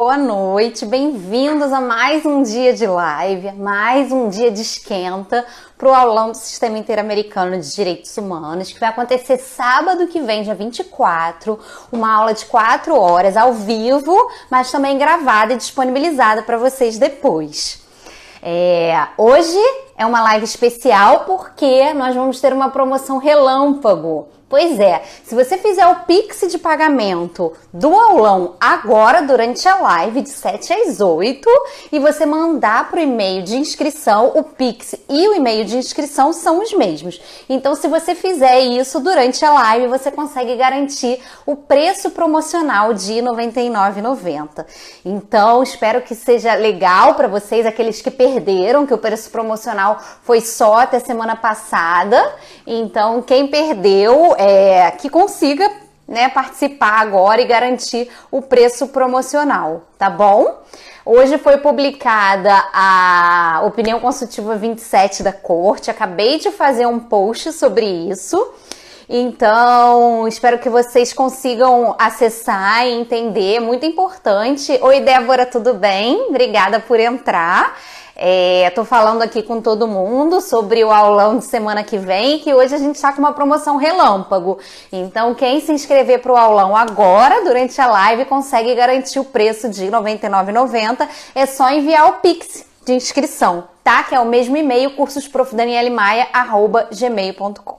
Boa noite, bem-vindos a mais um dia de live, mais um dia de esquenta para o aulão do Sistema Interamericano de Direitos Humanos, que vai acontecer sábado que vem, dia 24, uma aula de 4 horas ao vivo, mas também gravada e disponibilizada para vocês depois. Hoje é uma live especial porque nós vamos ter uma promoção relâmpago. Pois é, se você fizer o Pix de pagamento do aulão agora, durante a live, de 7 às 8, e você mandar para o e-mail de inscrição, o Pix e o e-mail de inscrição são os mesmos. Então, se você fizer isso durante a live, você consegue garantir o preço promocional de R$ 99,90. Então, espero que seja legal para vocês, aqueles que perderam, que o preço promocional foi só até semana passada. Então, quem perdeu, que consiga, participar agora e garantir o preço promocional, tá bom? Hoje foi publicada a opinião consultiva 27 da Corte, acabei de fazer um post sobre isso, então espero que vocês consigam acessar e entender, muito importante. Oi, Débora, tudo bem? Obrigada por entrar. Tô falando aqui com todo mundo sobre o aulão de semana que vem, que hoje a gente está com uma promoção relâmpago. Então, quem se inscrever para o aulão agora, durante a live, consegue garantir o preço de R$ 99,90. É só enviar o Pix de inscrição, tá? Que é o mesmo e-mail, cursosprofdanielemaia@gmail.com.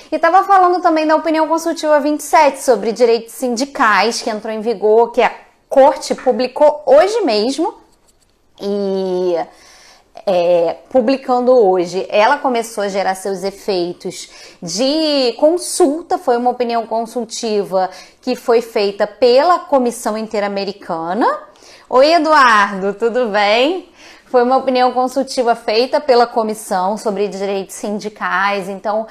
E estava falando também da opinião consultiva 27 sobre direitos sindicais, que entrou em vigor, que a Corte publicou hoje mesmo. E publicando hoje, ela começou a gerar seus efeitos de consulta. Foi uma opinião consultiva que foi feita pela Comissão Interamericana. Oi, Eduardo, tudo bem? Foi uma opinião consultiva feita pela comissão sobre direitos sindicais. Então,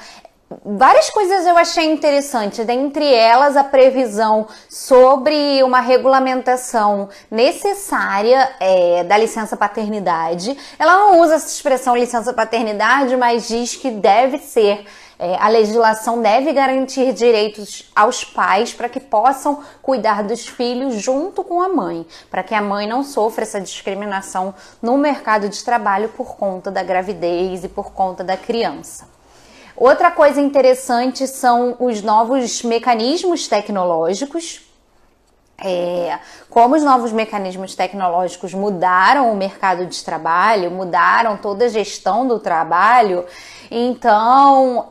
várias coisas eu achei interessante, dentre elas a previsão sobre uma regulamentação necessária da licença paternidade. Ela não usa essa expressão licença paternidade, mas diz que deve ser, a legislação deve garantir direitos aos pais para que possam cuidar dos filhos junto com a mãe, para que a mãe não sofra essa discriminação no mercado de trabalho por conta da gravidez e por conta da criança. Outra coisa interessante são os novos mecanismos tecnológicos. Como os novos mecanismos tecnológicos mudaram o mercado de trabalho, mudaram toda a gestão do trabalho, então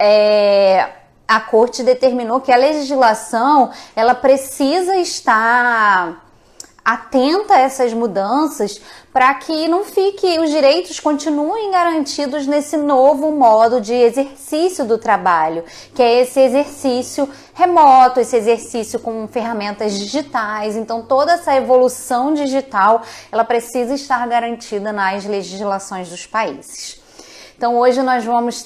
a Corte determinou que a legislação ela precisa estar atenta a essas mudanças para que não fique, os direitos continuem garantidos nesse novo modo de exercício do trabalho, que é esse exercício remoto, esse exercício com ferramentas digitais. Então, toda essa evolução digital, ela precisa estar garantida nas legislações dos países. Então, hoje nós vamos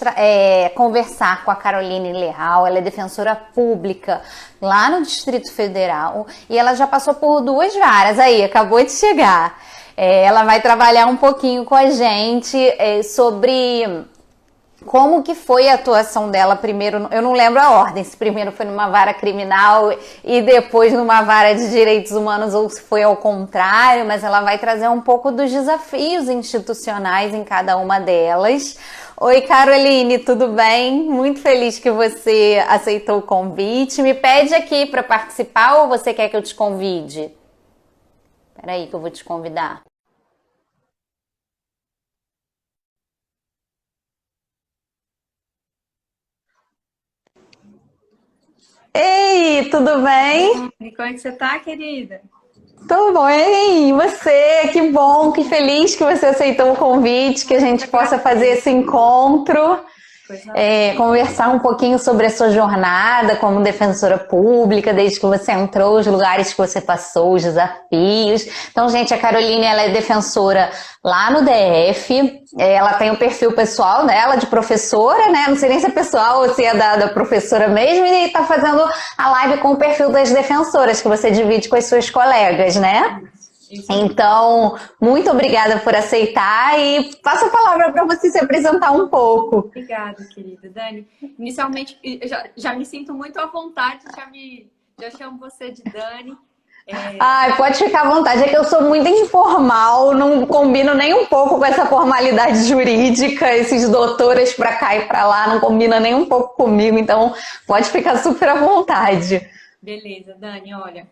conversar com a Caroline Leal. Ela é defensora pública lá no Distrito Federal e ela já passou por 2 varas aí, acabou de chegar. Ela vai trabalhar um pouquinho com a gente sobre como que foi a atuação dela primeiro, eu não lembro a ordem, se primeiro foi numa vara criminal e depois numa vara de direitos humanos ou se foi ao contrário, mas ela vai trazer um pouco dos desafios institucionais em cada uma delas. Oi, Caroline, tudo bem? Muito feliz que você aceitou o convite. Me pede aqui para participar ou você quer que eu te convide? Espera aí que eu vou te convidar. Ei, tudo bem? E como é que você tá, querida? Tudo bem? E você? Que bom, que feliz que você aceitou o convite, que a gente possa fazer esse encontro. Coisa Conversar um pouquinho sobre a sua jornada como defensora pública, desde que você entrou, os lugares que você passou, os desafios. Então, gente, a Caroline, ela é defensora lá no DF, ela tem o perfil pessoal dela de professora, né? Não sei nem se é pessoal ou se é da professora mesmo, e tá fazendo a live com o perfil das defensoras, que você divide com as suas colegas, né? isso. Então, muito obrigada por aceitar e passo a palavra para você se apresentar um pouco. Obrigada, querida Dani. Inicialmente, eu já me sinto muito à vontade, já chamo você de Dani. Ai, pode ficar à vontade. É que eu sou muito informal, não combino nem um pouco com essa formalidade jurídica, esses doutores pra cá e pra lá, não combina nem um pouco comigo, então pode ficar super à vontade. Beleza, Dani, olha.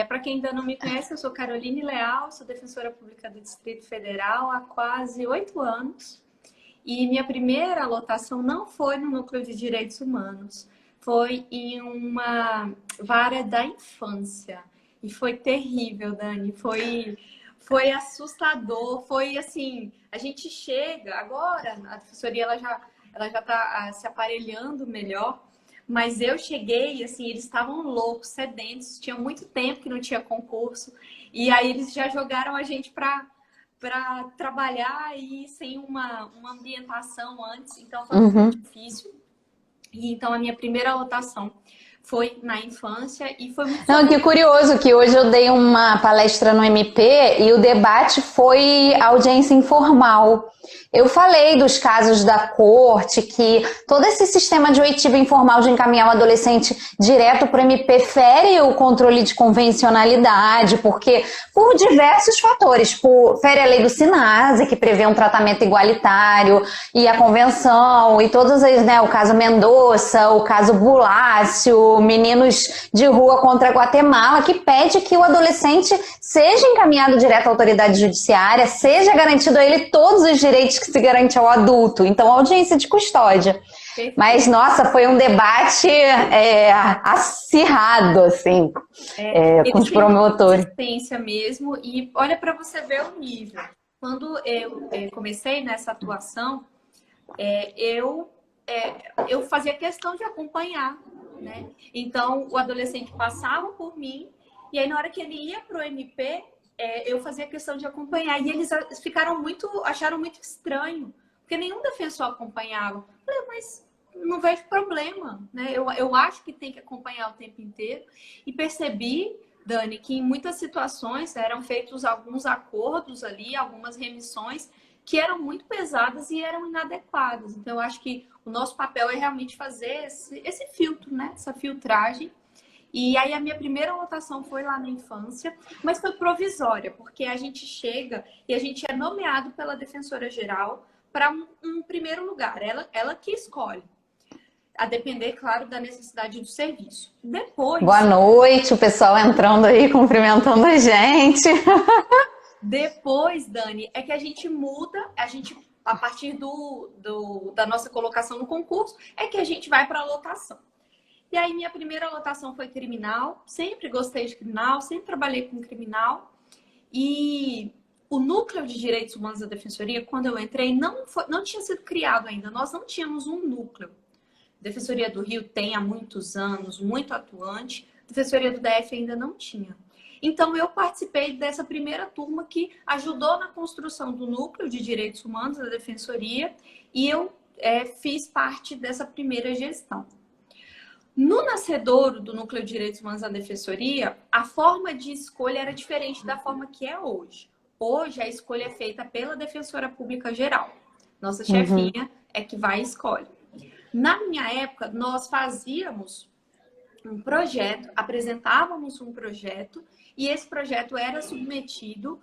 Para quem ainda não me conhece, eu sou Caroline Leal, sou defensora pública do Distrito Federal há quase 8 anos. E minha primeira lotação não foi no Núcleo de Direitos Humanos, foi em uma vara da infância. E foi terrível, Dani, foi assustador, foi assim, a gente chega, agora a defensoria ela já está se aparelhando melhor, mas eu cheguei, assim, eles estavam loucos, sedentos, tinha muito tempo que não tinha concurso, e aí eles já jogaram a gente para trabalhar e sem uma ambientação antes, então foi muito difícil. E então a minha primeira lotação foi na infância e foi muito Não, que curioso que hoje eu dei uma palestra no MP e o debate foi audiência informal. Eu falei dos casos da corte, que todo esse sistema de oitiva informal de encaminhar o adolescente direto para o MP fere o controle de convencionalidade, porque por diversos fatores, fere a lei do SINASE, que prevê um tratamento igualitário, e a convenção, e todos eles, né, o caso Mendonça, o caso Bulácio, Meninos de Rua contra Guatemala, que pede que o adolescente seja encaminhado direto à autoridade judiciária, seja garantido a ele todos os direitos que se garante ao adulto. Então, audiência de custódia. Mas, nossa, foi um debate acirrado, assim, com os promotores. Resistência mesmo, e olha para você ver o nível. Quando eu comecei nessa atuação, eu fazia questão de acompanhar, né? Então, o adolescente passava por mim, e aí na hora que ele ia para o MP, eu fazia questão de acompanhar. E eles acharam muito estranho, porque nenhum defensor acompanhava. Eu falei, mas não vejo problema, né? Eu acho que tem que acompanhar o tempo inteiro. E percebi, Dani, que em muitas situações eram feitos alguns acordos ali, algumas remissões, que eram muito pesadas e eram inadequadas. Então, eu acho que o nosso papel é realmente fazer esse filtro, né? Essa filtragem. E aí a minha primeira lotação foi lá na infância, mas foi provisória, porque a gente chega e a gente é nomeado pela defensora geral para um primeiro lugar. Ela que escolhe, a depender, claro, da necessidade do serviço. Depois... Boa noite, o pessoal entrando aí, cumprimentando a gente. Depois, Dani, é que a gente muda, a partir da nossa colocação no concurso, é que a gente vai para a lotação. E aí, minha primeira lotação foi criminal. Sempre gostei de criminal, sempre trabalhei com criminal. E o Núcleo de Direitos Humanos da Defensoria, quando eu entrei, não tinha sido criado ainda. Nós não tínhamos um núcleo. A Defensoria do Rio tem há muitos anos, muito atuante. A Defensoria do DF ainda não tinha. Então, eu participei dessa primeira turma que ajudou na construção do Núcleo de Direitos Humanos da Defensoria. E eu fiz parte dessa primeira gestão. No nascedouro do Núcleo de Direitos Humanos da Defensoria, a forma de escolha era diferente da forma que é hoje. Hoje, a escolha é feita pela Defensora Pública Geral. Nossa chefinha é que vai e escolhe. Na minha época, nós fazíamos um projeto, apresentávamos um projeto, e esse projeto era submetido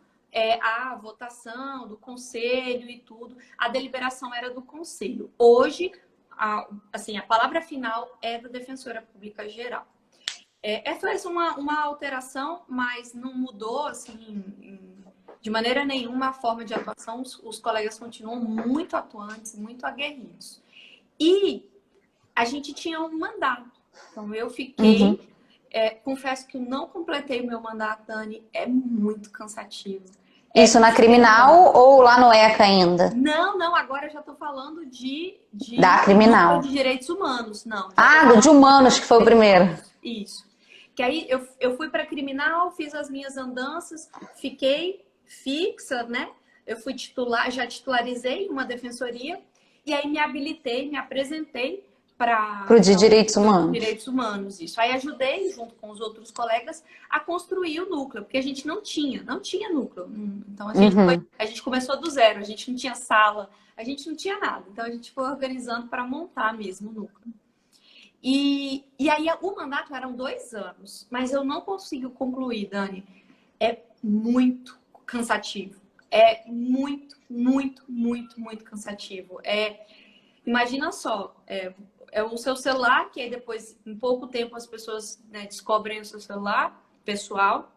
à votação do conselho e tudo. A deliberação era do conselho. Hoje, a palavra final é da Defensora Pública Geral. Foi uma alteração, mas não mudou assim, de maneira nenhuma a forma de atuação. Os colegas continuam muito atuantes, muito aguerridos. E a gente tinha um mandato. Então, eu fiquei... confesso que eu não completei o meu mandato, Dani. É muito cansativo. Isso na criminal ou lá no ECA ainda? Não, agora eu já estou falando da criminal. De direitos humanos, não. De humanos, que foi o primeiro. Isso. Que aí eu fui para criminal, fiz as minhas andanças, fiquei fixa, né? Eu fui já titularizei uma defensoria, e aí me habilitei, me apresentei para o de direitos humanos. Direitos humanos, isso. Aí ajudei, junto com os outros colegas, a construir o núcleo, porque a gente não tinha núcleo. Então a gente começou do zero, a gente não tinha sala, a gente não tinha nada. Então a gente foi organizando para montar mesmo o núcleo. E aí o mandato eram 2 anos, mas eu não consegui concluir, Dani. É muito cansativo. É muito, muito, muito, muito cansativo. Imagina só, é o seu celular, que aí depois, em pouco tempo, as pessoas, né, descobrem o seu celular pessoal.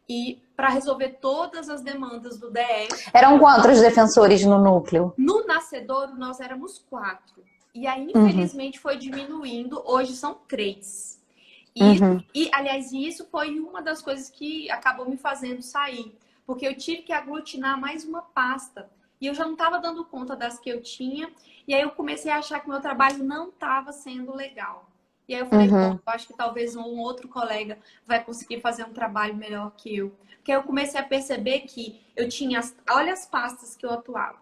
E para resolver todas as demandas do DF. Eram quantos defensores no núcleo? No Nascedouro, nós éramos 4. E aí, Uhum, infelizmente, foi diminuindo. Hoje são 3. uhum, Aliás, isso foi uma das coisas que acabou me fazendo sair. Porque eu tive que aglutinar mais uma pasta. E eu já não estava dando conta das que eu tinha. E aí eu comecei a achar que meu trabalho não estava sendo legal. E aí eu falei, bom, uhum. eu acho que talvez um outro colega vai conseguir fazer um trabalho melhor que eu. Porque aí eu comecei a perceber que eu tinha, olha as pastas que eu atuava.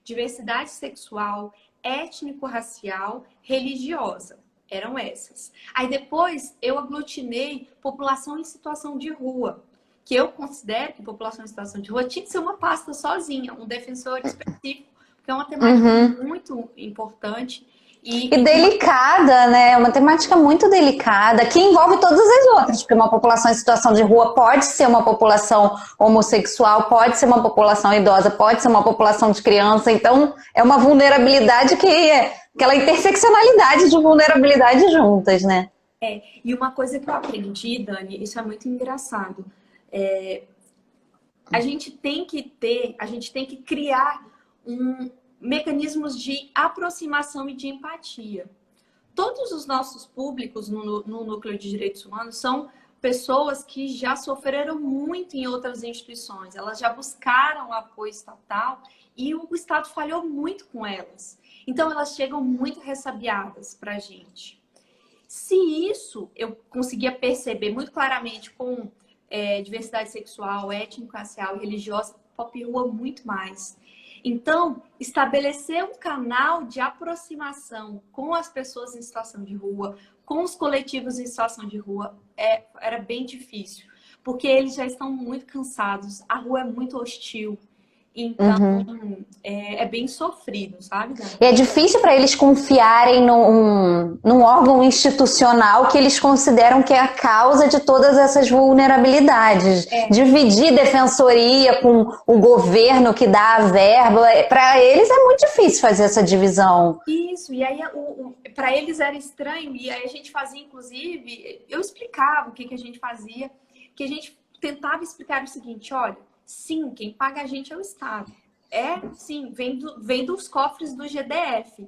Diversidade sexual, étnico-racial, religiosa. Eram essas. Aí depois eu aglutinei população em situação de rua, que eu considero que população em situação de rua tinha que ser uma pasta sozinha, um defensor específico, porque é uma temática Uhum. muito importante E e uma... delicada, né? É uma temática muito delicada, que envolve todas as outras, porque uma população em situação de rua pode ser uma população homossexual, pode ser uma população idosa, pode ser uma população de criança, então é uma vulnerabilidade aquela interseccionalidade de vulnerabilidade juntas, né? E uma coisa que eu aprendi, Dani, isso é muito engraçado. É, a gente tem que criar mecanismos de aproximação e de empatia. Todos os nossos públicos no Núcleo de Direitos Humanos são pessoas que já sofreram muito em outras instituições, elas já buscaram apoio estatal e o Estado falhou muito com elas. Então, elas chegam muito ressabiadas para a gente. Se isso eu conseguia perceber muito claramente com diversidade sexual, étnico-racial, religiosa, pop rua muito mais. Então, estabelecer um canal de aproximação com as pessoas em situação de rua, com os coletivos em situação de rua, era bem difícil, porque eles já estão muito cansados, a rua é muito hostil, então Uhum. é bem sofrido, sabe, Dani? E é difícil para eles confiarem num órgão institucional que eles consideram que é a causa de todas essas vulnerabilidades. Dividir defensoria com o governo que dá a verba, para eles é muito difícil fazer essa divisão. Isso, e aí para eles era estranho, e aí a gente fazia, inclusive, eu explicava o que a gente fazia, que a gente tentava explicar o seguinte, olha, sim, quem paga a gente é o Estado. Sim, vem dos cofres do GDF.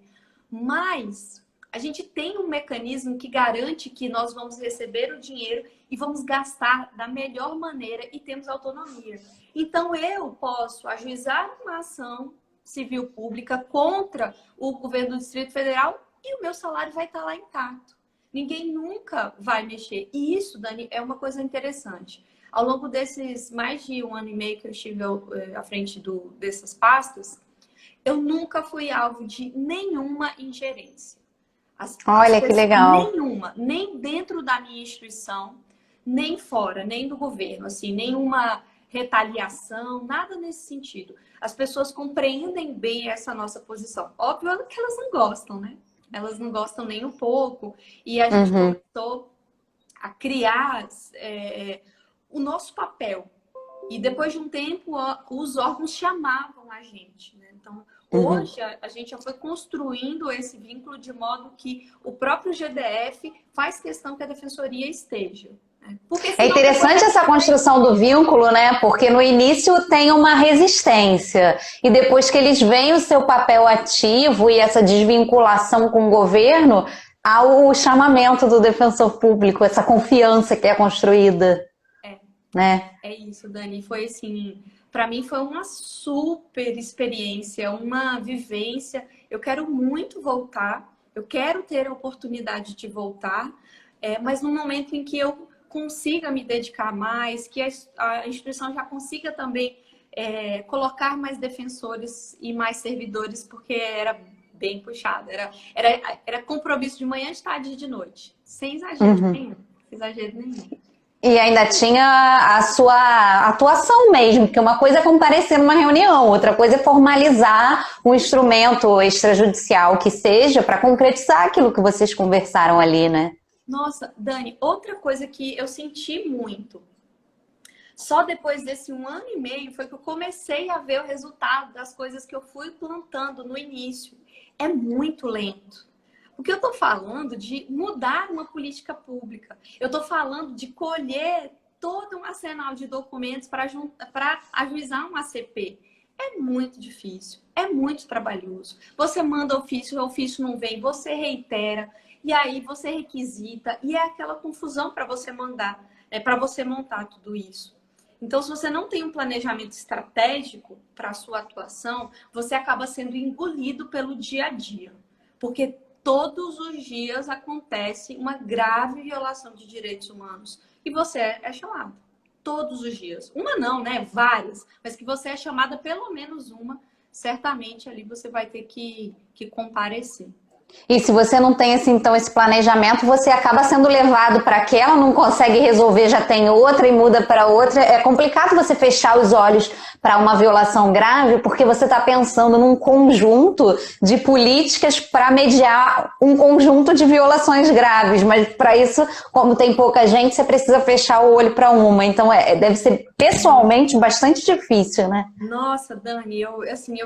Mas a gente tem um mecanismo que garante que nós vamos receber o dinheiro e vamos gastar da melhor maneira e temos autonomia. Então, eu posso ajuizar uma ação civil pública contra o governo do Distrito Federal e o meu salário vai estar lá intacto. Ninguém nunca vai mexer. E isso, Dani, é uma coisa interessante. Ao longo desses mais de 1 ano e meio que eu estive à frente dessas pastas, eu nunca fui alvo de nenhuma ingerência. Olha que legal. Nenhuma, nem dentro da minha instituição, nem fora, nem do governo, assim, nenhuma retaliação, nada nesse sentido. As pessoas compreendem bem essa nossa posição. Óbvio que elas não gostam, né? Elas não gostam nem um pouco. E a gente começou a criar o nosso papel. E depois de um tempo, os órgãos chamavam a gente, né? Então, hoje, a gente já foi construindo esse vínculo de modo que o próprio GDF faz questão que a Defensoria esteja. Né? É interessante essa construção do vínculo, né? Porque no início tem uma resistência e depois que eles veem o seu papel ativo e essa desvinculação com o governo, há o chamamento do defensor público, essa confiança que é construída. Né? É isso, Dani. Foi assim, para mim foi uma super experiência, uma vivência. Eu quero muito voltar, eu quero ter a oportunidade de voltar, mas no momento em que eu consiga me dedicar mais, que a instituição já consiga também colocar mais defensores e mais servidores, porque era bem puxado, era compromisso de manhã, de tarde e de noite, sem exagero nenhum, sem exagero nenhum. E ainda tinha a sua atuação mesmo, porque uma coisa é comparecer numa reunião, outra coisa é formalizar um instrumento extrajudicial que seja para concretizar aquilo que vocês conversaram ali, né? Nossa, Dani, outra coisa que eu senti muito, só depois desse 1 ano e meio foi que eu comecei a ver o resultado das coisas que eu fui plantando no início. É muito lento. Porque eu estou falando de mudar uma política pública. Eu estou falando de colher todo um arsenal de documentos para ajuizar um ACP. É muito difícil, é muito trabalhoso. Você manda ofício, o ofício não vem, você reitera, e aí você requisita, e é aquela confusão para você mandar, para você montar tudo isso. Então, se você não tem um planejamento estratégico para a sua atuação, você acaba sendo engolido pelo dia a dia. Porque todos os dias acontece uma grave violação de direitos humanos. E você é chamado. Todos os dias. Uma não, né? Várias. Mas que você é chamada pelo menos uma, certamente ali você vai ter que comparecer. E se você não tem então esse planejamento, você acaba sendo levado para aquela, não consegue resolver, já tem outra e muda para outra. É complicado você fechar os olhos para uma violação grave, porque você está pensando num conjunto de políticas para mediar um conjunto de violações graves. Mas para isso, como tem pouca gente, você precisa fechar o olho para uma. Então deve ser pessoalmente bastante difícil, né? Nossa, Dani, eu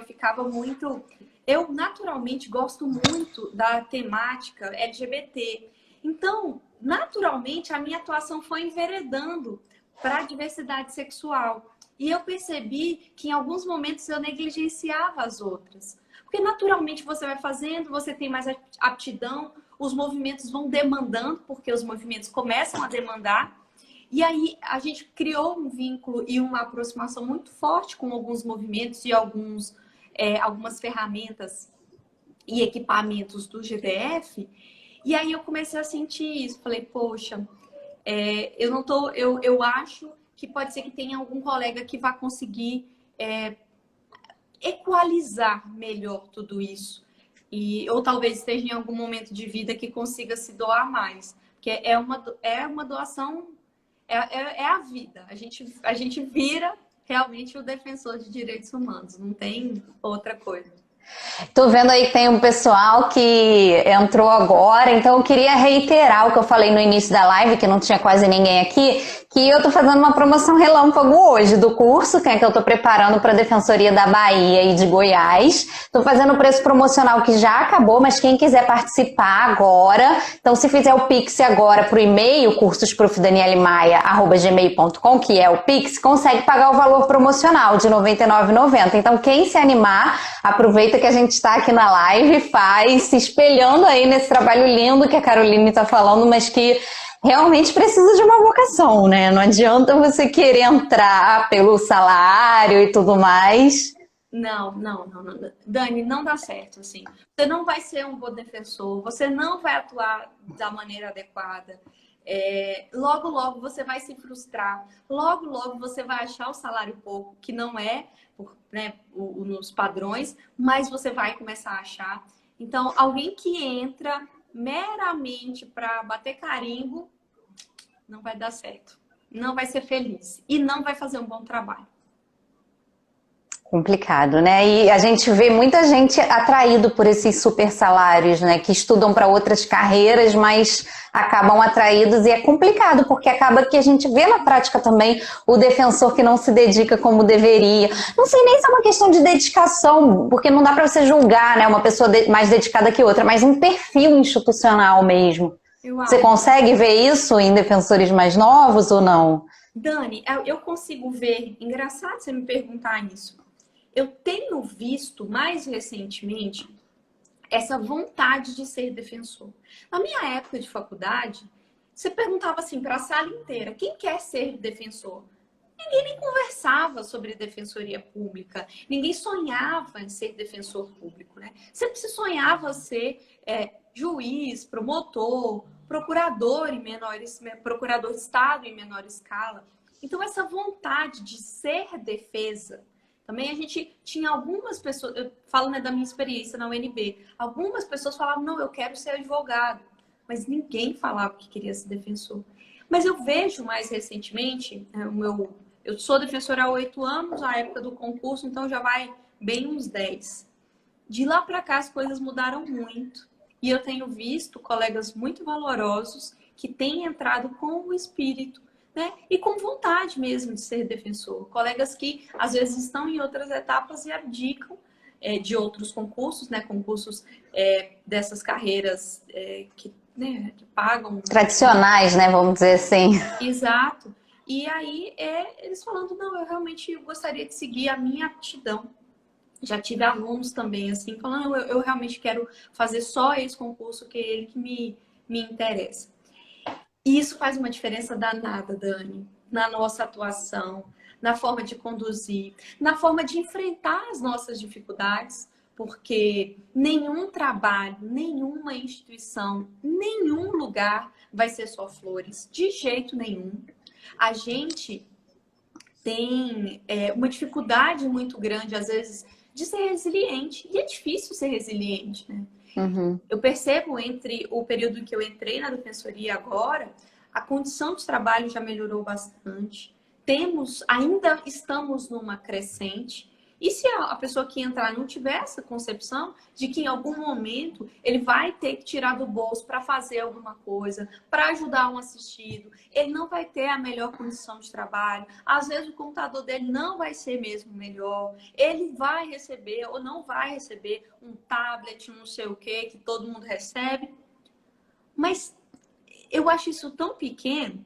ficava muito... Eu, naturalmente, gosto muito da temática LGBT. Então, naturalmente, a minha atuação foi enveredando para a diversidade sexual. E eu percebi que, em alguns momentos, eu negligenciava as outras. Porque, naturalmente, você vai fazendo, você tem mais aptidão, os movimentos vão demandando, porque os movimentos começam a demandar. E aí, a gente criou um vínculo e uma aproximação muito forte com alguns movimentos e algumas ferramentas e equipamentos do GDF, e aí eu comecei a sentir isso. Falei, poxa, eu acho que pode ser que tenha algum colega que vá conseguir equalizar melhor tudo isso. Ou talvez esteja em algum momento de vida que consiga se doar mais. Porque é uma doação, é a vida. A gente vira realmente o defensor de direitos humanos, não tem outra coisa. Tô vendo aí que tem um pessoal que entrou agora, então eu queria reiterar o que eu falei no início da live, que não tinha quase ninguém aqui, que eu tô fazendo uma promoção relâmpago hoje do curso, que eu tô preparando para a Defensoria da Bahia e de Goiás. Tô fazendo o preço promocional que já acabou, mas quem quiser participar agora, então se fizer o Pix agora pro e-mail, cursosprofdanielemaia@gmail.com, que é o Pix, consegue pagar o valor promocional de R$ 99,90. Então quem se animar, aproveita que a gente está aqui na live, faz, se espelhando aí nesse trabalho lindo que a Caroline está falando, mas que realmente precisa de uma vocação, né? Não adianta você querer entrar pelo salário e tudo mais. Não. Dani, não dá certo, assim. Você não vai ser um bom defensor, você não vai atuar da maneira adequada. Logo você vai se frustrar. Logo você vai achar o salário pouco, que não é, né, nos padrões, mas você vai começar a achar. Então, alguém que entra meramente para bater carimbo, não vai dar certo. Não vai ser feliz. E não vai fazer um bom trabalho. Complicado, né? E a gente vê muita gente atraído por esses super salários, né? Que estudam para outras carreiras, mas acabam atraídos e é complicado, porque acaba que a gente vê na prática também o defensor que não se dedica como deveria. Não sei nem se é uma questão de dedicação, porque não dá para você julgar, né? Uma pessoa mais dedicada que outra, mas um perfil institucional mesmo. Você consegue ver isso em defensores mais novos ou não? Dani, eu consigo ver. Engraçado você me perguntar isso. Eu tenho visto mais recentemente essa vontade de ser defensor. Na minha época de faculdade, você perguntava assim para a sala inteira, quem quer ser defensor? Ninguém nem conversava sobre defensoria pública, ninguém sonhava em ser defensor público, né? Sempre se sonhava ser juiz, promotor, procurador procurador de Estado em menor escala. Então, essa vontade de ser defesa. Também a gente tinha algumas pessoas, eu falo, né, da minha experiência na UNB, algumas pessoas falavam, não, eu quero ser advogado, mas ninguém falava que queria ser defensor. Mas eu vejo mais recentemente, eu sou defensora há 8 anos, a época do concurso, então já vai bem uns 10. De lá para cá as coisas mudaram muito. E eu tenho visto colegas muito valorosos que têm entrado com o espírito, né? E com vontade mesmo de ser defensor. Colegas que às vezes estão em outras etapas e abdicam de outros concursos, né? Concursos dessas carreiras que, né, que pagam. Tradicionais, né? Vamos dizer assim. Exato. E aí eles falando, não, eu realmente gostaria de seguir a minha aptidão. Já tive alunos também, assim, falando, eu realmente quero fazer só esse concurso, que é ele que me interessa. E isso faz uma diferença danada, Dani, na nossa atuação, na forma de conduzir, na forma de enfrentar as nossas dificuldades, porque nenhum trabalho, nenhuma instituição, nenhum lugar vai ser só flores, de jeito nenhum. A gente tem uma dificuldade muito grande, às vezes, de ser resiliente. E é difícil ser resiliente, né? Uhum. Eu percebo entre o período em que eu entrei na defensoria e agora, a condição de trabalho já melhorou bastante. Ainda estamos numa crescente. E se a pessoa que entrar não tiver essa concepção de que em algum momento ele vai ter que tirar do bolso para fazer alguma coisa, para ajudar um assistido, ele não vai ter a melhor condição de trabalho. Às vezes o computador dele não vai ser mesmo melhor. Ele vai receber ou não vai receber um tablet, não sei o que todo mundo recebe. Mas eu acho isso tão pequeno.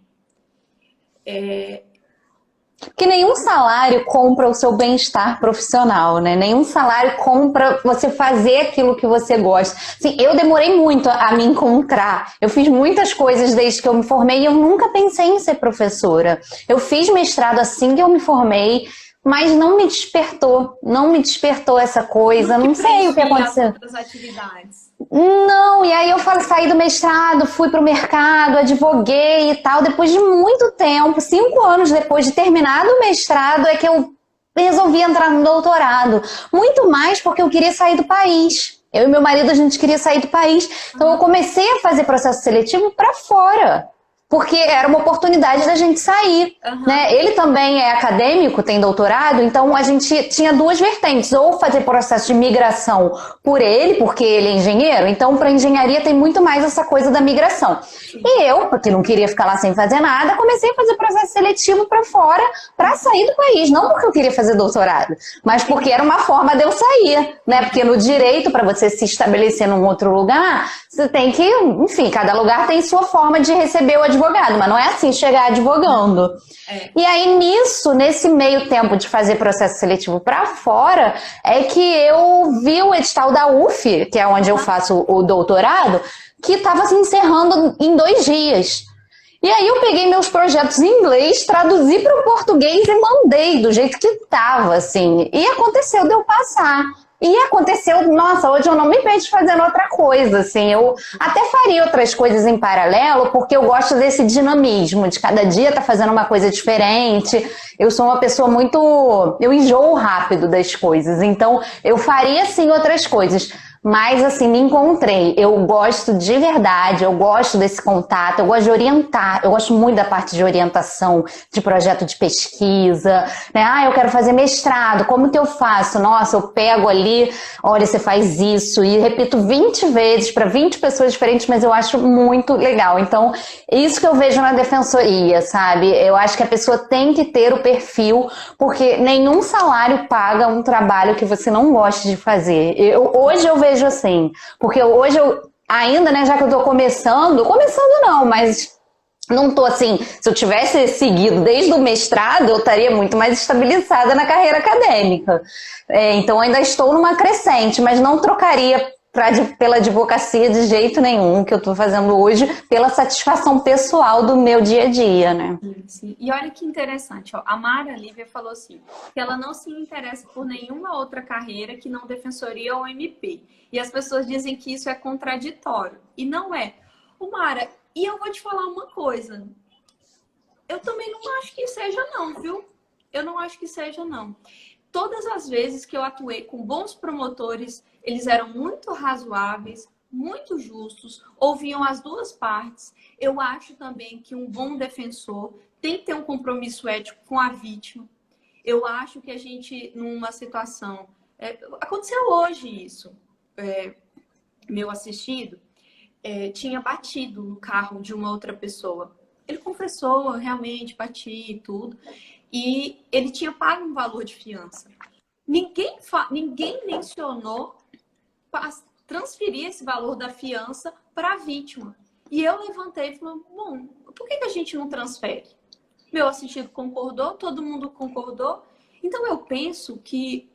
Que nenhum salário compra o seu bem-estar profissional, né? Nenhum salário compra você fazer aquilo que você gosta. Assim, eu demorei muito a me encontrar. Eu fiz muitas coisas desde que eu me formei e eu nunca pensei em ser professora. Eu fiz mestrado assim que eu me formei, mas não me despertou essa coisa. Não sei o que aconteceu. As outras atividades. Não, e aí eu saí do mestrado, fui pro mercado, advoguei e tal. Depois de muito tempo, 5 anos depois de terminado o mestrado, é que eu resolvi entrar no doutorado. Muito mais porque eu queria sair do país. Eu e meu marido, a gente queria sair do país. Então eu comecei a fazer processo seletivo para fora. Porque era uma oportunidade da gente sair, né? Ele também é acadêmico, tem doutorado, então a gente tinha duas vertentes. Ou fazer processo de migração por ele, porque ele é engenheiro, então para engenharia tem muito mais essa coisa da migração. E eu, porque não queria ficar lá sem fazer nada, comecei a fazer processo seletivo para fora, para sair do país. Não porque eu queria fazer doutorado, mas porque era uma forma de eu sair, né? Porque no direito, para você se estabelecer num outro lugar, você tem que, enfim, cada lugar tem sua forma de receber o advogado, mas não é assim chegar advogando. E aí nesse meio tempo de fazer processo seletivo para fora, é que eu vi o edital da UF, que é onde eu faço o doutorado, que estava se encerrando em 2 dias. E aí eu peguei meus projetos em inglês, traduzi para o português e mandei do jeito que estava, assim. E aconteceu de eu passar. E aconteceu, nossa, hoje eu não me vejo fazendo outra coisa, assim, eu até faria outras coisas em paralelo, porque eu gosto desse dinamismo, de cada dia tá fazendo uma coisa diferente. Eu sou uma pessoa eu enjoo rápido das coisas, então eu faria, sim, outras coisas. Mas, assim, me encontrei. Eu gosto de verdade, eu gosto desse contato, eu gosto de orientar, eu gosto muito da parte de orientação, de projeto de pesquisa, né? Ah, eu quero fazer mestrado, como que eu faço? Nossa, eu pego ali, olha, você faz isso, e repito 20 vezes para 20 pessoas diferentes, mas eu acho muito legal. Então, isso que eu vejo na defensoria, sabe? Eu acho que a pessoa tem que ter o perfil, porque nenhum salário paga um trabalho que você não goste de fazer. Hoje eu vejo assim, porque hoje eu ainda, né, já que eu tô começando não, mas não tô assim, se eu tivesse seguido desde o mestrado, eu estaria muito mais estabilizada na carreira acadêmica. Então ainda estou numa crescente, mas não trocaria pela advocacia de jeito nenhum, que eu tô fazendo hoje, pela satisfação pessoal do meu dia a dia, né? Sim. E olha que interessante, ó, a Mara Lívia falou assim, que ela não se interessa por nenhuma outra carreira que não defensoria ou MP. E as pessoas dizem que isso é contraditório. E não é. Ô, Mara, e eu vou te falar uma coisa. Eu também não acho que seja não, viu? Eu não acho que seja não. Todas as vezes que eu atuei com bons promotores, eles eram muito razoáveis, muito justos, ouviam as duas partes. Eu acho também que um bom defensor tem que ter um compromisso ético com a vítima. Eu acho que a gente, numa situação... aconteceu hoje isso. Meu assistido tinha batido no carro de uma outra pessoa. Ele confessou, realmente, bati e tudo. E ele tinha pago um valor de fiança. Ninguém mencionou transferir esse valor da fiança para a vítima. E eu levantei e falei, bom, por que a gente não transfere? Meu assistido concordou, todo mundo concordou. Então eu penso que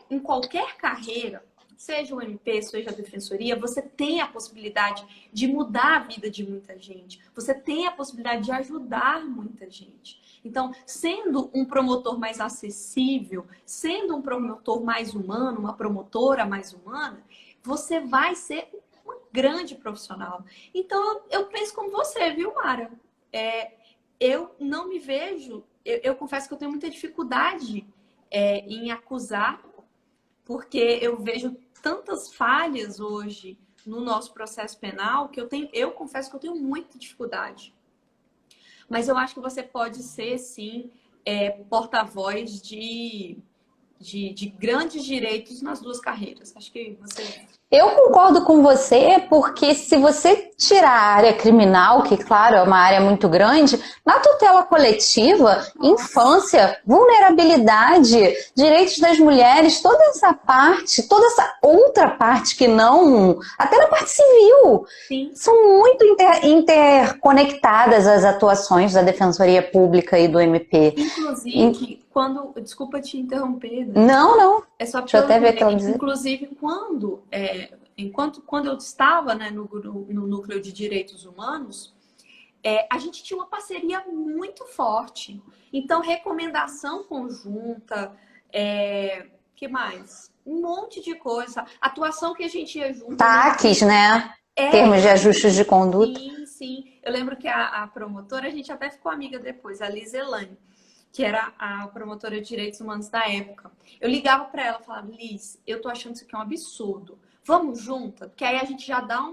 em qualquer carreira, seja o MP, seja a defensoria, você tem a possibilidade de mudar a vida de muita gente. Você tem a possibilidade de ajudar muita gente. Então, sendo um promotor mais acessível, sendo um promotor mais humano, uma promotora mais humana, você vai ser uma grande profissional. Então, eu penso como você, viu, Mara? Eu não me vejo... Eu confesso que eu tenho muita dificuldade em acusar, porque eu vejo tantas falhas hoje no nosso processo penal que eu confesso que eu tenho muita dificuldade. Mas eu acho que você pode ser, sim, porta-voz de grandes direitos nas duas carreiras. Acho que você... Eu concordo com você, porque se você tirar a área criminal, que, claro, é uma área muito grande, na tutela coletiva, infância, vulnerabilidade, direitos das mulheres, toda essa parte, toda essa outra parte que não... Até na parte civil, Sim. São muito interconectadas as atuações da Defensoria Pública e do MP. Inclusive, Desculpa te interromper. Né? Não. É só Deixa eu até ver o que eu dizer. Inclusive, quando eu estava, né, no Núcleo de Direitos Humanos, a gente tinha uma parceria muito forte. Então, recomendação conjunta, que mais? Um monte de coisa. Atuação que a gente ia junto. TACs, né? Termos de ajustes de conduta. Sim. Eu lembro que a promotora, a gente até ficou amiga depois, a Liz Elane, que era a promotora de direitos humanos da época. Eu ligava para ela e falava, Liz, eu tô achando isso aqui um absurdo. Vamos juntas? Porque aí a gente já dá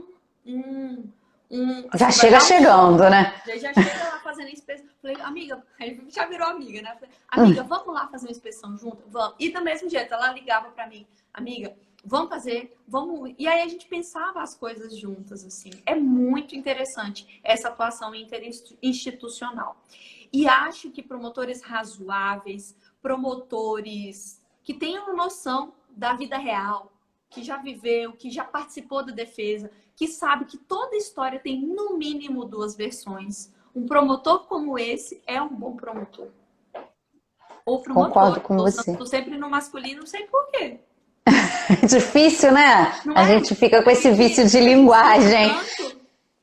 já chega chegando, né? Já chega lá fazendo a inspeção. Falei, amiga, aí já virou amiga, né? Falei, amiga, vamos lá fazer uma inspeção junto? Vamos. E do mesmo jeito, ela ligava para mim, amiga, vamos fazer, vamos... E aí a gente pensava as coisas juntas, assim. É muito interessante essa atuação interinstitucional. E acho que promotores razoáveis, promotores que tenham noção da vida real, que já viveu, que já participou da defesa, que sabe que toda história tem no mínimo duas versões. Um promotor como esse é um bom promotor. Ou promotor. Concordo com você. Estou sempre no masculino, não sei por quê. Difícil, né? A gente fica com esse vício de linguagem.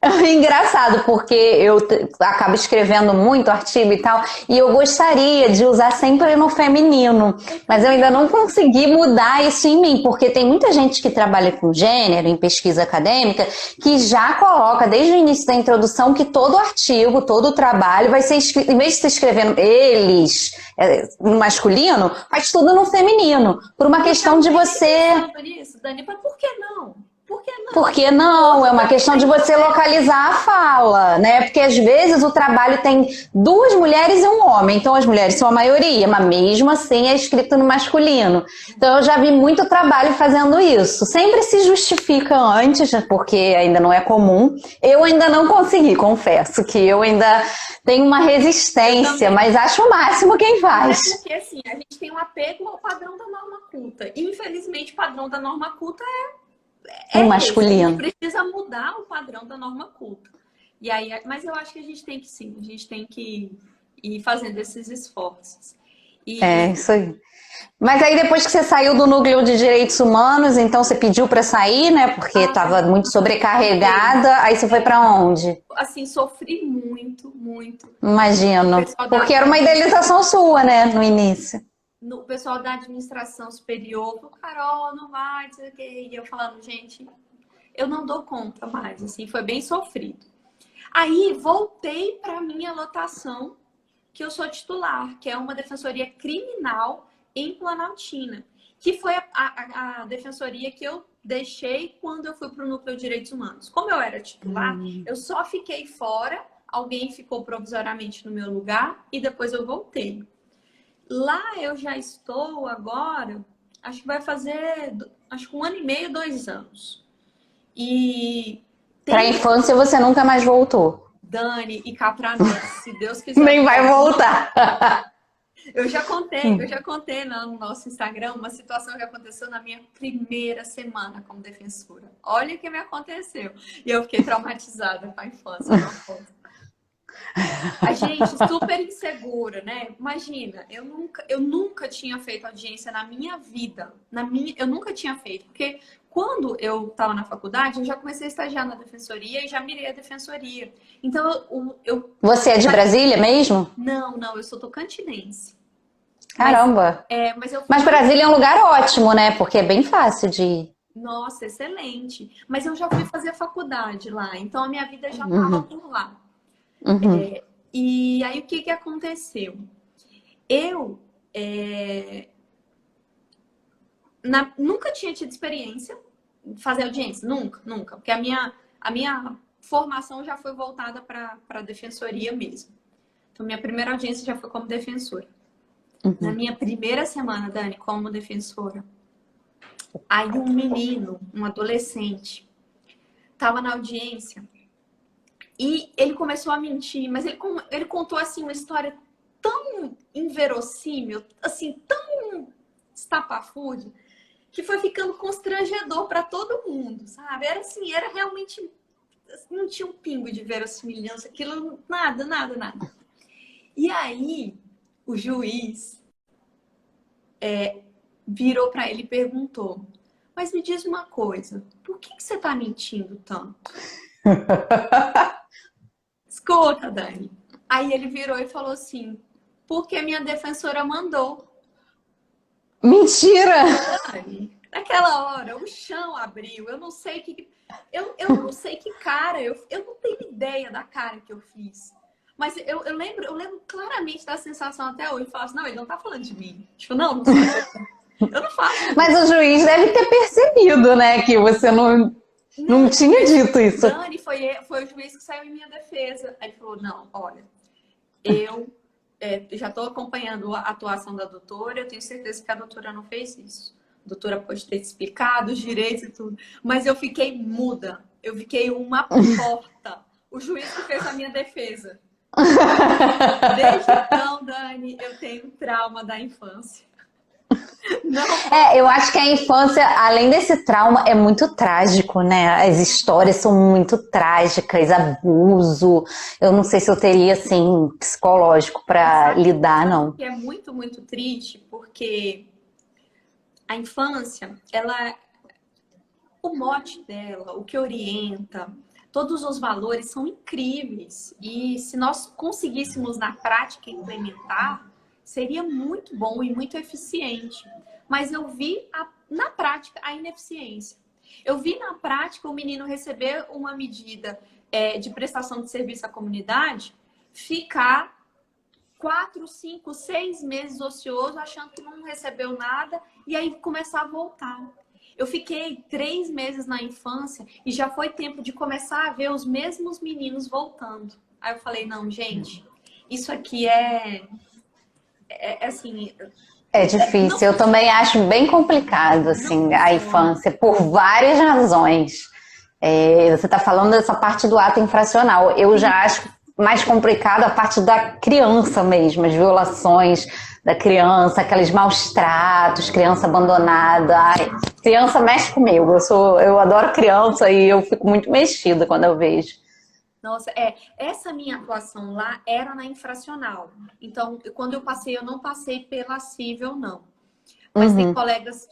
Engraçado, porque eu acabo escrevendo muito artigo e tal, e eu gostaria de usar sempre no feminino, mas eu ainda não consegui mudar isso em mim, porque tem muita gente que trabalha com gênero, em pesquisa acadêmica, que já coloca desde o início da introdução que todo artigo, todo trabalho vai ser escrito, em vez de ser escrevendo eles no masculino, faz tudo no feminino, por uma questão de você... Dani, mas por que não? Por que não? É uma questão de você localizar a fala, né? Porque às vezes o trabalho tem duas mulheres e um homem, então as mulheres são a maioria, mas mesmo assim é escrito no masculino. Então eu já vi muito trabalho fazendo isso. Sempre se justifica antes, porque ainda não é comum. Eu ainda não consegui, confesso que eu ainda tenho uma resistência, mas acho o máximo quem faz. É porque assim, a gente tem um apego ao padrão da norma culta. E, infelizmente, o padrão da norma culta é masculino. A gente precisa mudar o padrão da norma culta. E aí, mas eu acho que a gente tem que sim, a gente tem que ir fazendo esses esforços. Isso aí. Mas aí depois que você saiu do Núcleo de Direitos Humanos, então você pediu para sair, né? Porque estava muito sobrecarregada. Aí você foi para onde? Assim, sofri muito. Imagino. Porque era uma idealização sua, né? No início. O pessoal da administração superior, Carol, não vai, não sei o quê. E eu falando, gente, eu não dou conta mais, assim, foi bem sofrido. Aí voltei para minha lotação, que eu sou titular, que é uma defensoria criminal em Planaltina, que foi a defensoria que eu deixei quando eu fui para o Núcleo de Direitos Humanos. Como eu era titular, eu só fiquei fora, alguém ficou provisoriamente no meu lugar e depois eu voltei. Lá eu já estou agora, acho que vai fazer, acho que 1 ano e meio, 2 anos. E Pra tem infância você nunca mais voltou. Dani e cá pra nós, se Deus quiser. Nem vai voltar. Eu já contei no nosso Instagram uma situação que aconteceu na minha primeira semana como defensora. Olha o que me aconteceu. E eu fiquei traumatizada com a infância. Não posso. A gente super insegura, né? Imagina, eu nunca tinha feito audiência na minha vida. Eu nunca tinha feito. Porque quando eu estava na faculdade, eu já comecei a estagiar na defensoria e já mirei a defensoria. Então, Você é de Brasília mesmo? Não, eu sou tocantinense. Caramba! Mas Brasília é um lugar ótimo, né? Porque é bem fácil de ir. Nossa, excelente. Mas eu já fui fazer faculdade lá, então a minha vida já estava por lá. E aí o que aconteceu? Eu nunca tinha tido experiência de fazer audiência, nunca. Porque a minha formação já foi voltada para a defensoria mesmo. Então, minha primeira audiência já foi como defensora. Na minha primeira semana, Dani, como defensora, aí um menino, um adolescente, estava na audiência e ele começou a mentir, mas ele contou assim uma história tão inverossímil, assim, tão estapafúrdia, que foi ficando constrangedor para todo mundo, sabe? Era assim, era realmente, não tinha um pingo de verossimilhança, aquilo, nada. E aí, o juiz virou para ele e perguntou: mas me diz uma coisa, por que você tá mentindo tanto? Escuta, Dani. Aí ele virou e falou assim: porque minha defensora mandou. Mentira! Dani, naquela hora, o chão abriu. Eu não sei que. Eu não sei que cara. Eu não tenho ideia da cara que eu fiz. Mas eu lembro claramente da sensação até hoje. Eu falo assim, não, ele não tá falando de mim. Tipo, não sou eu não faço. Mas o juiz deve ter percebido, né? Que você não tinha dito isso. Dani foi o juiz que saiu em minha defesa. Aí ele falou, não, olha, eu já estou acompanhando a atuação da doutora, eu tenho certeza que a doutora não fez isso. A doutora pode ter explicado os direitos e tudo. Mas eu fiquei muda. Eu fiquei uma porta. O juiz que fez a minha defesa. Desde então, Dani, eu tenho trauma da infância. Não. Eu acho que a infância, além desse trauma, é muito trágico, né? As histórias são muito trágicas, abuso. Eu não sei se eu teria, assim, psicológico para lidar, não. É muito, muito triste, porque a infância, o mote dela, o que orienta, todos os valores são incríveis. E se nós conseguíssemos na prática implementar, seria muito bom e muito eficiente. Mas eu vi na prática a ineficiência. Eu vi na prática o menino receber uma medida de prestação de serviço à comunidade, ficar 4, 5, 6 meses ocioso, achando que não recebeu nada, e aí começar a voltar. Eu fiquei 3 meses na infância e já foi tempo de começar a ver os mesmos meninos voltando. Aí eu falei, não, gente, isso aqui assim... É difícil, eu também acho bem complicado, assim, a infância, por várias razões. Você está falando dessa parte do ato infracional. Eu já acho mais complicado a parte da criança mesmo, as violações da criança, aqueles maus tratos, criança abandonada. Ai, criança mexe comigo, eu adoro criança e eu fico muito mexida quando eu vejo. Nossa, essa minha atuação lá era na infracional. Então, quando eu passei, eu não passei pela cível, não. Mas tem colegas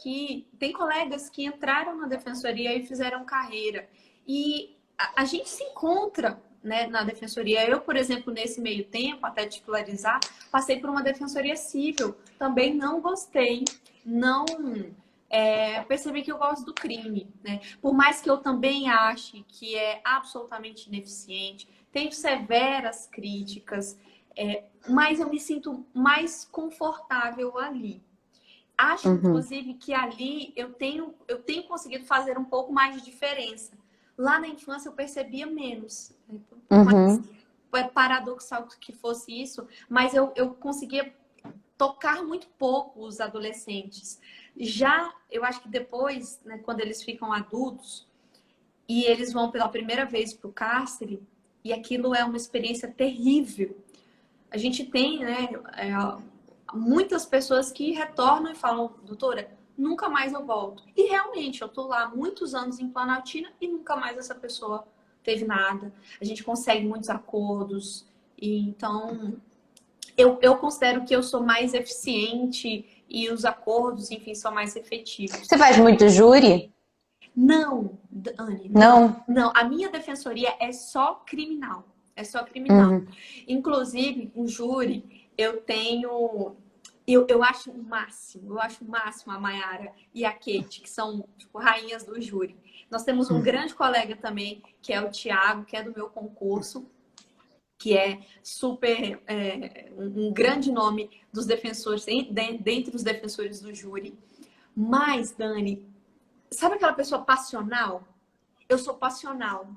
que entraram na defensoria e fizeram carreira. E a gente se encontra, né, na defensoria. Eu, por exemplo, nesse meio tempo, até titularizar, passei por uma defensoria cível. Também não gostei. Não... percebi que eu gosto do crime, né? Por mais que eu também ache que é absolutamente ineficiente, tenho severas críticas, mas eu me sinto mais confortável ali. Acho, inclusive, que ali eu tenho conseguido fazer um pouco mais de diferença. Lá na infância eu percebia menos. Mas é paradoxal que fosse isso, mas eu conseguia tocar muito pouco os adolescentes. Já, eu acho que depois, né, quando eles ficam adultos e eles vão pela primeira vez para o cárcere, e aquilo é uma experiência terrível. A gente tem, né, muitas pessoas que retornam e falam, doutora, nunca mais eu volto. E realmente, eu tô lá muitos anos em Planaltina e nunca mais essa pessoa teve nada. A gente consegue muitos acordos. E então, eu considero que eu sou mais eficiente e os acordos, enfim, são mais efetivos. Você faz muito júri? Não, Anne. Não? Não, a minha defensoria é só criminal. É só criminal. Inclusive, um júri, eu tenho... Eu acho o máximo a Mayara e a Kate, que são, tipo, rainhas do júri. Nós temos um grande colega também, que é o Thiago, que é do meu concurso, que é super, um grande nome dos defensores, dentre os defensores do júri. Mas, Dani, sabe aquela pessoa passional? Eu sou passional.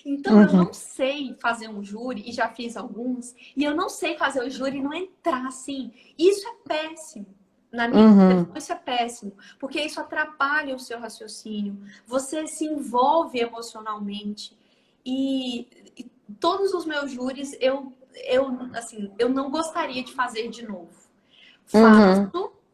Então, eu não sei fazer um júri, e já fiz alguns, e eu não sei fazer o júri e não entrar assim. Isso é péssimo. Na minha opinião, isso é péssimo, porque isso atrapalha o seu raciocínio. Você se envolve emocionalmente. E todos os meus júris, eu não gostaria de fazer de novo.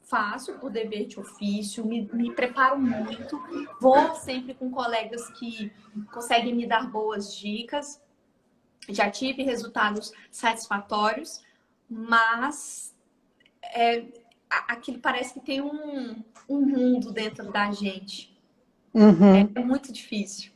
Faço por dever de ofício, me preparo muito, vou sempre com colegas que conseguem me dar boas dicas, já tive resultados satisfatórios, mas aquilo parece que tem um mundo dentro da gente. É muito difícil.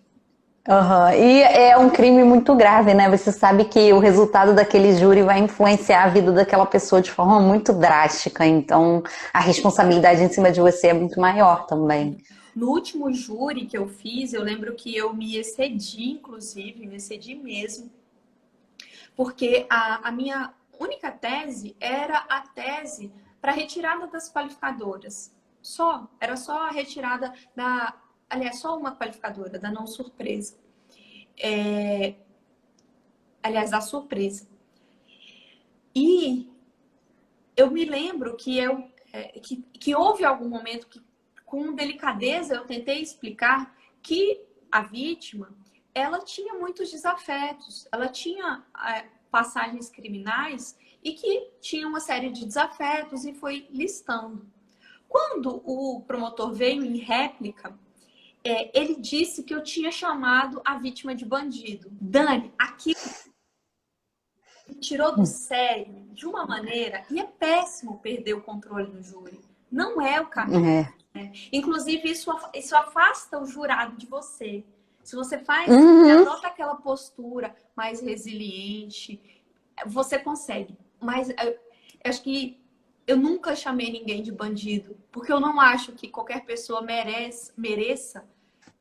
E é um crime muito grave, né? Você sabe que o resultado daquele júri vai influenciar a vida daquela pessoa de forma muito drástica. Então, a responsabilidade em cima de você é muito maior também. No último júri que eu fiz, eu lembro que eu me excedi, inclusive, me excedi mesmo. Porque a minha única tese era a tese para retirada das qualificadoras. Era só a retirada da... Aliás, só uma qualificadora, da não surpresa. Aliás, da surpresa. E eu me lembro que houve algum momento que, com delicadeza, eu tentei explicar que a vítima, ela tinha muitos desafetos, ela tinha passagens criminais e que tinha uma série de desafetos e foi listando. Quando o promotor veio em réplica, ele disse que eu tinha chamado a vítima de bandido. Dani, aquilo me tirou do sério de uma maneira, e é péssimo perder o controle no júri. Não é o caminho. Inclusive, isso afasta o jurado de você. Se você adota aquela postura mais resiliente, você consegue. Mas eu acho que eu nunca chamei ninguém de bandido, porque eu não acho que qualquer pessoa mereça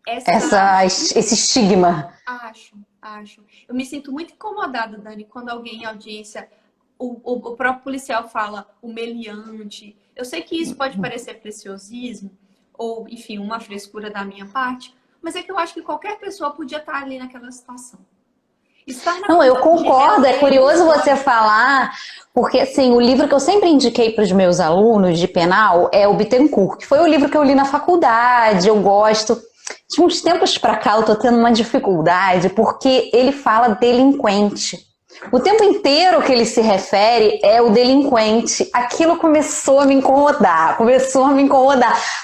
esse estigma. Acho. Eu me sinto muito incomodada, Dani, quando alguém em audiência, o próprio policial fala humilhante. Eu sei que isso pode parecer preciosismo, ou, enfim, uma frescura da minha parte, mas é que eu acho que qualquer pessoa podia estar ali naquela situação. Não, eu concordo, é curioso você falar, porque assim, o livro que eu sempre indiquei para os meus alunos de penal é o Bittencourt, que foi o livro que eu li na faculdade, eu gosto. De uns tempos para cá eu tô tendo uma dificuldade, porque ele fala delinquente. O tempo inteiro que ele se refere é o delinquente. Aquilo começou a me incomodar,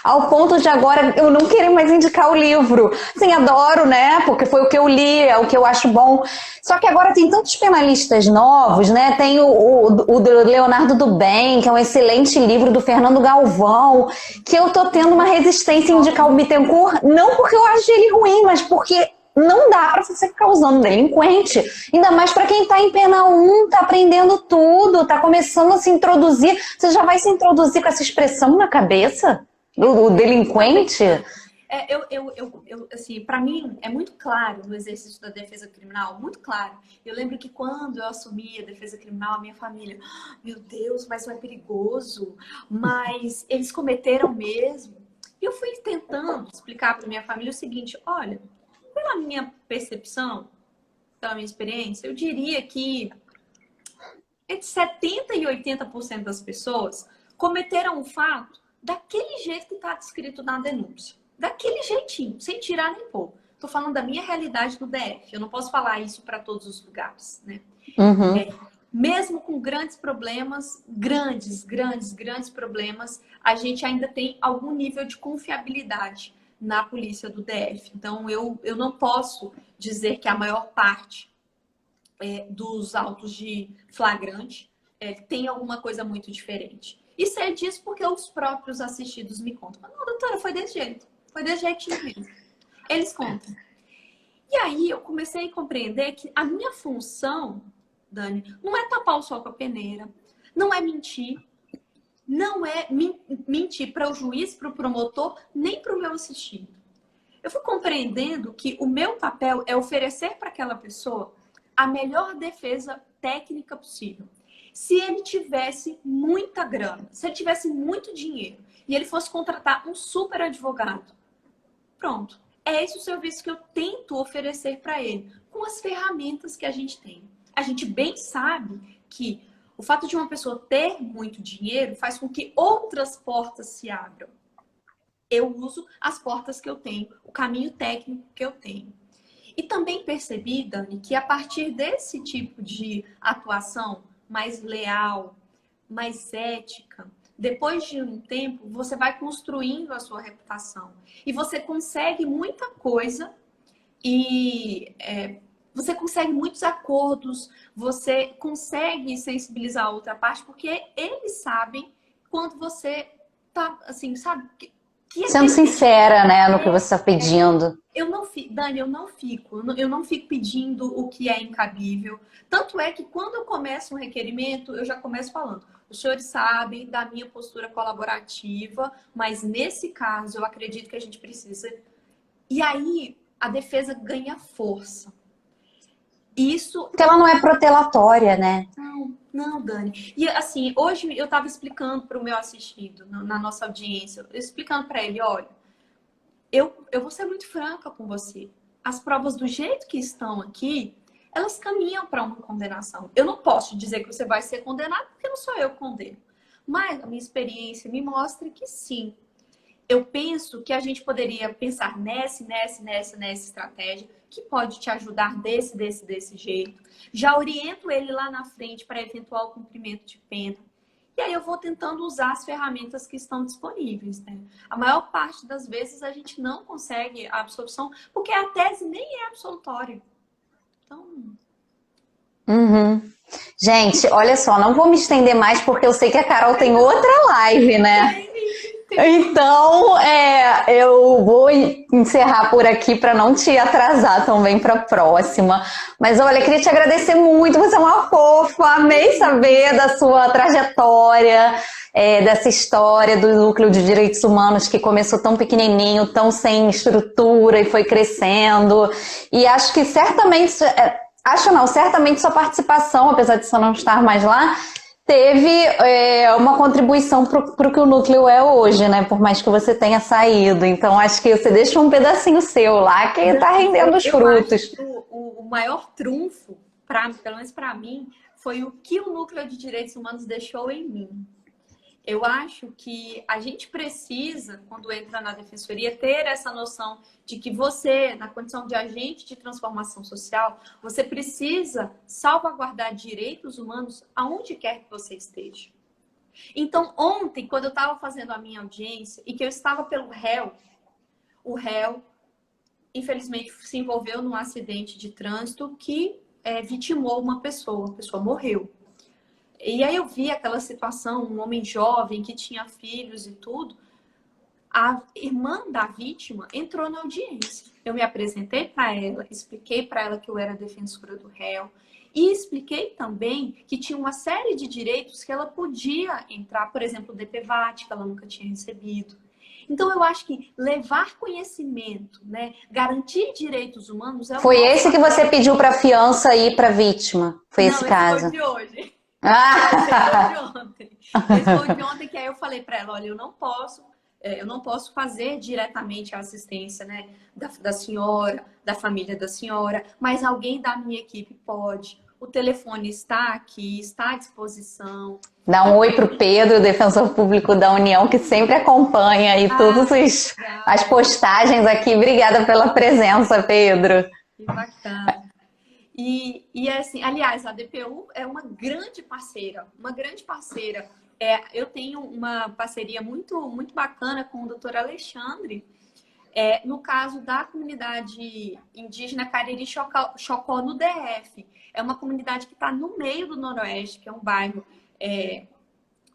ao ponto de agora eu não querer mais indicar o livro. Sim, adoro, né? Porque foi o que eu li, é o que eu acho bom. Só que agora tem tantos penalistas novos, né? Tem o do Leonardo do Bem, que é um excelente livro do Fernando Galvão, que eu tô tendo uma resistência em indicar o Bittencourt, não porque eu acho ele ruim, mas porque não dá para você ficar usando delinquente. Ainda mais para quem está em penal 1, tá aprendendo tudo, tá começando a se introduzir. Você já vai se introduzir com essa expressão na cabeça? O delinquente? Assim, para mim é muito claro no exercício da defesa criminal, muito claro. Eu lembro que quando eu assumi a defesa criminal, a minha família, "Ah, meu Deus, mas não é perigoso, mas eles cometeram mesmo." E eu fui tentando explicar para minha família o seguinte: olha, pela minha percepção, pela minha experiência, eu diria que entre 70% e 80% das pessoas cometeram o fato daquele jeito que está descrito na denúncia. Daquele jeitinho, sem tirar nem pôr. Estou falando da minha realidade no DF. Eu não posso falar isso para todos os lugares, né? Uhum. Mesmo com grandes problemas, grandes problemas, a gente ainda tem algum nível de confiabilidade na polícia do DF. Então, eu não posso dizer que a maior parte dos autos de flagrante tem alguma coisa muito diferente. E sei disso porque os próprios assistidos me contam. Mas não, doutora, foi desse jeito. Foi desse jeitinho mesmo. Eles contam. E aí eu comecei a compreender que a minha função, Dani, não é tapar o sol com a peneira, não é mentir, não é mentir para o juiz, para o promotor, nem para o meu assistido. Eu fui compreendendo que o meu papel é oferecer para aquela pessoa a melhor defesa técnica possível. Se ele tivesse muita grana, se ele tivesse muito dinheiro e ele fosse contratar um super advogado, pronto. É esse o serviço que eu tento oferecer para ele, com as ferramentas que a gente tem. A gente bem sabe que o fato de uma pessoa ter muito dinheiro faz com que outras portas se abram. Eu uso as portas que eu tenho, o caminho técnico que eu tenho. E também percebi, Dani, que a partir desse tipo de atuação mais leal, mais ética, depois de um tempo, você vai construindo a sua reputação. E você consegue muita coisa e você consegue muitos acordos, você consegue sensibilizar a outra parte, porque eles sabem quando você tá, assim, sabe? Sendo sincera, né, no que você está pedindo. Dani, eu não fico pedindo o que é incabível. Tanto é que quando eu começo um requerimento, eu já começo falando: os senhores sabem da minha postura colaborativa, mas nesse caso eu acredito que a gente precisa. E aí a defesa ganha força. Isso. Porque ela não é protelatória, né? Não, Dani. E assim, hoje eu estava explicando para o meu assistido, na nossa audiência, explicando para ele: olha, eu vou ser muito franca com você. As provas do jeito que estão aqui, elas caminham para uma condenação. Eu não posso dizer que você vai ser condenado, porque não sou eu que condeno. Mas a minha experiência me mostra que sim. Eu penso que a gente poderia pensar nessa estratégia, que pode te ajudar desse jeito. Já oriento ele lá na frente para eventual cumprimento de pena. E aí eu vou tentando usar as ferramentas que estão disponíveis, né? A maior parte das vezes a gente não consegue a absolução, porque a tese nem é absolutória. Então... Uhum. Gente, olha só, não vou me estender mais porque eu sei que a Carol tem outra live, né? Então, eu vou encerrar por aqui para não te atrasar também para a próxima. Mas olha, queria te agradecer muito, você é uma fofa, amei saber da sua trajetória, dessa história do Núcleo de Direitos Humanos que começou tão pequenininho, tão sem estrutura e foi crescendo. E acho que certamente, certamente sua participação, apesar de você não estar mais lá, teve uma contribuição para o que o núcleo é hoje, né? Por mais que você tenha saído. Então, acho que você deixa um pedacinho seu lá que está rendendo os frutos. Acho que o maior trunfo, pelo menos para mim, foi o que o Núcleo de Direitos Humanos deixou em mim. Eu acho que a gente precisa, quando entra na defensoria, ter essa noção de que você, na condição de agente de transformação social, você precisa salvaguardar direitos humanos aonde quer que você esteja. Então, ontem, quando eu estava fazendo a minha audiência e que eu estava pelo réu, o réu, infelizmente, se envolveu num acidente de trânsito que vitimou uma pessoa, a pessoa morreu. E aí eu vi aquela situação, um homem jovem que tinha filhos e tudo. A irmã da vítima entrou na audiência. Eu me apresentei para ela, expliquei para ela que eu era defensora do réu e expliquei também que tinha uma série de direitos que ela podia entrar, por exemplo, o DPVAT, que ela nunca tinha recebido. Então, eu acho que levar conhecimento, né, garantir direitos humanos é o Foi nosso esse que papel. você pediu para a fiança ir para a vítima? Foi Não, esse esse caso? foi de hoje. Ah! Esse foi de ontem. Esse foi de ontem, que aí eu falei para ela, olha, eu não posso fazer diretamente a assistência, né, da senhora, da família da senhora, mas alguém da minha equipe pode. O telefone está aqui, está à disposição. Dá um oi pro Pedro, defensor público da União, que sempre acompanha aí todas as postagens aqui. Obrigada pela presença, Pedro. Que bacana. E assim, aliás, a DPU é uma grande parceira, uma grande parceira. Eu tenho uma parceria muito bacana com o doutor Alexandre, no caso da comunidade indígena Cariri Chocó, no DF. É uma comunidade que está no meio do Noroeste, que é um bairro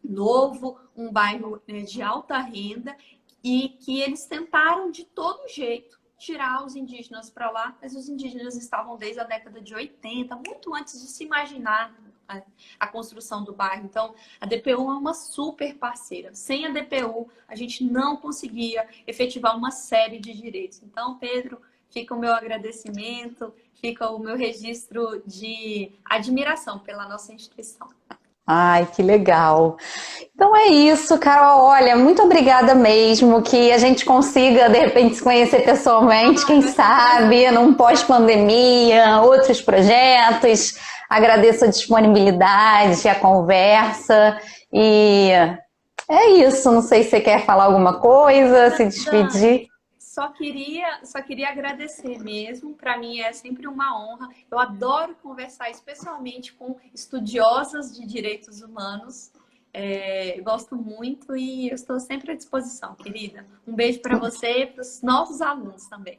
novo, um bairro de alta renda, e que eles tentaram de todo jeito tirar os indígenas para lá, mas os indígenas estavam desde a década de 80, muito antes de se imaginar a construção do bairro. Então, a DPU é uma super parceira. Sem a DPU, a gente não conseguia efetivar uma série de direitos. Então, Pedro, fica o meu agradecimento, fica o meu registro de admiração pela nossa instituição. Ai, que legal. Então é isso, Carol. Olha, muito obrigada mesmo. Que a gente consiga, de repente, se conhecer pessoalmente, quem sabe, num pós-pandemia, outros projetos. Agradeço a disponibilidade, a conversa. E é isso. Não sei se você quer falar alguma coisa, se despedir. Só queria agradecer mesmo. Para mim é sempre uma honra. Eu adoro conversar, especialmente com estudiosas de direitos humanos. Gosto muito e eu estou sempre à disposição, querida. Um beijo para você e para os nossos alunos também.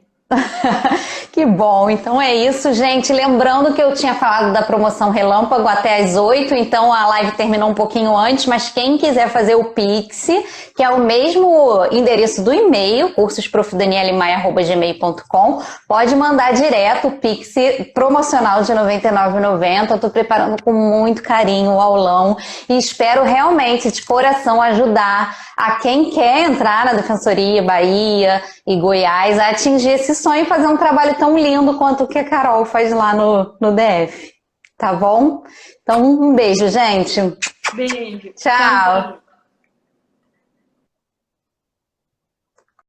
Que bom, então é isso, gente. Lembrando que eu tinha falado da promoção Relâmpago até às 8, então a live terminou um pouquinho antes, mas quem quiser fazer o Pix, que é o mesmo endereço do e-mail, cursosprofdanielemaia@gmail.com, pode mandar direto o Pix promocional de R$ 99,90. Eu estou preparando com muito carinho o aulão e espero realmente, de coração, ajudar a quem quer entrar na Defensoria Bahia e Goiás a atingir esse sonho e fazer um trabalho tão lindo quanto o que a Carol faz lá no DF. Tá bom? Então, um beijo, gente. Beijo. Tchau.